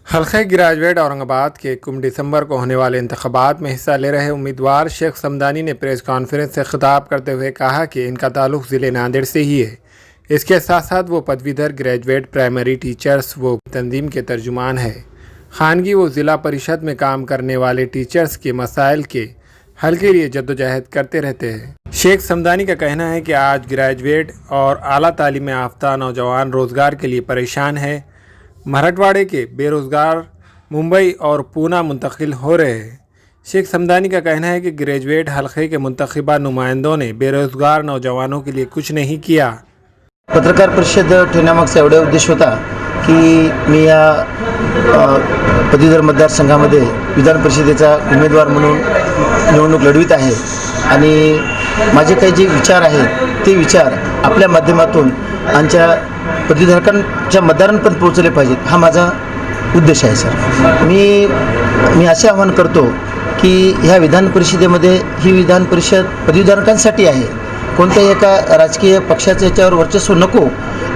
हल्के ग्रेजुएट औरंगाबाद के 1 दिसंबर को होने वाले इंतखाबात में हिस्सा ले रहे उम्मीदवार शेख समदानी ने प्रेस कॉन्फ्रेंस से खिताब करते हुए कहा कि इनका ताल्लुक ज़िले नांदेड़ से ही है। इसके साथ साथ वो पदवीधर ग्रेजुएट प्राइमरी टीचर्स वो तंजीम के तर्जुमान है। खानगी वो ज़िला परिषद में काम करने वाले टीचर्स के मसाइल के हल के लिए जद्दोजहद करते रहते हैं। शेख समदानी का कहना है कि आज ग्रेजुएट और आला तालीम याफ्ता नौजवान रोज़गार के लिए परेशान है। मराठवाड़े के बेरोज़गार मुंबई और पूना मुंतकिल हो रहे हैं। शेख समदानी का कहना है कि ग्रेजुएट हल्के के मुंतखबा नुमाइंदों ने बेरोज़गार नौजवानों के लिए कुछ नहीं किया। पत्रकार परिषद ठेवण्यामागचा एवढा उद्देश होता की मी या पदवीधर मतदारसंघामध्ये विधान परिषदेचा उमेदवार म्हणून निवडणूक लढवित आहे आणि माझे काही जे विचार आहेत ते विचार आपल्या माध्यमातून आमच्या पदवीधारकांच्या मतदारांपर्यंत पोहोचले पाहिजेत, हा माझा उद्देश आहे सर। मी असे आवाहन करतो की ह्या विधान परिषदेमध्ये ही विधान परिषद पदवीधारकांसाठी आहे। कोणत्याही एका राजकीय पक्षाचं याच्यावर वर्चस्व नको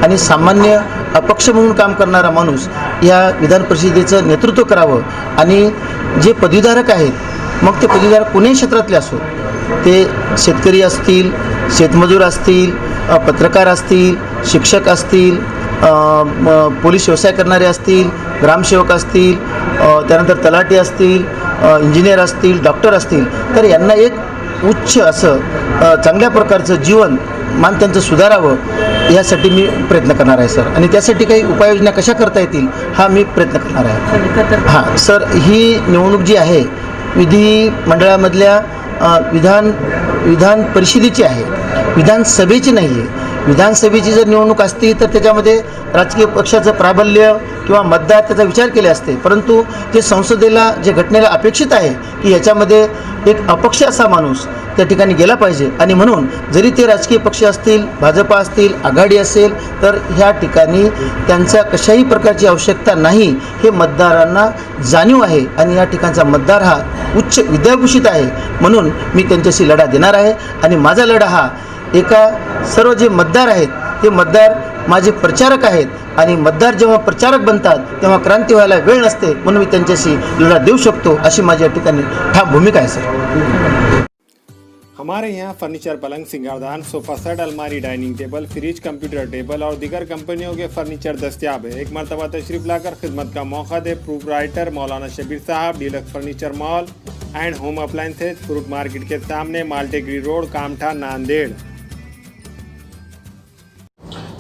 आणि सामान्य अपक्ष म्हणून काम करणारा माणूस या विधान परिषदेचं नेतृत्व करावं आणि जे पदवीधारक आहेत मग ते पदवीधारक कोणत्याही क्षेत्रातले असो, ते शेतकरी असतील, शेतमजूर असतील, पत्रकार असतील, शिक्षक असतील, पोलीस व्यवसाय करणारे असतील, ग्रामसेवक असतील, त्यानंतर तलाठी असतील, इंजिनियर असतील, डॉक्टर असतील, तर यांना एक उच्च असं चांगल्या प्रकारचं जीवन मान त्यांचं सुधारावं यासाठी मी प्रयत्न करणार आहे सर। आणि त्यासाठी काही उपाययोजना कशा करता येतील हा मी प्रयत्न करणार आहे। हां सर, ही निवडणूक जी आहे विधिमंडळामधल्या विधान परिषदेची आहे, विधानसभेची नाही आहे। विधानसभेची जर निवडणूक असती तर त्याच्यामध्ये राजकीय पक्षाचं प्राबल्य किंवा मतदार त्याचा विचार केले असते, परंतु जे संसदेला जे घटनेला अपेक्षित आहे की याच्यामध्ये एक अपक्ष असा माणूस त्या ठिकाणी गेला पाहिजे आणि म्हणून जरी ते राजकीय पक्ष असतील, भाजपा असतील, आघाडी असेल, तर ह्या ठिकाणी त्यांचा कशाही प्रकारची आवश्यकता नाही हे मतदारांना जाणीव आहे आणि या ठिकाणचा मतदार हा उच्च विद्याभूषित आहे। म्हणून मी त्यांच्याशी लढा देणार आहे आणि माझा लढा हा एका सर्व जे मतदार आहेत ते मतदार माझे प्रचारक आहेत आणि मतदार जेव्हा प्रचारक बनतात तेव्हा क्रांती व्हायला वेळ नसते, म्हणून मी त्यांच्याशी लढा देऊ शकतो अशी माझी या ठिकाणी ठाम भूमिका आहे सर। हमारे यहाँ फर्नीचर, पलंग, सिंगारदान, सोफा सेट, अलमारी, dining table, fridge, computer table और दीगर कंपनियों के फर्नीचर दस्तियाब है। एक मरतबा तशरीफ लाकर खिदमत का मौका दे। प्रोप्राइटर मौलाना Shabir Sahab, deluxe furniture mall and home appliances, fruit market के सामने, माल्टेगरी रोड, कामठा, नांदेड़।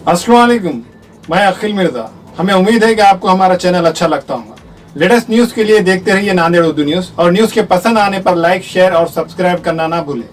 अस्सलाम वालेकुम, मैं अखिल मिर्जा। हमें उम्मीद है कि आपको हमारा चैनल अच्छा लगता होगा। लेटेस्ट न्यूज़ के लिए देखते रहिए नांदेड़ उर्दू न्यूज़ और न्यूज़ के पसंद आने पर लाइक, शेयर और सब्सक्राइब करना ना भूलें।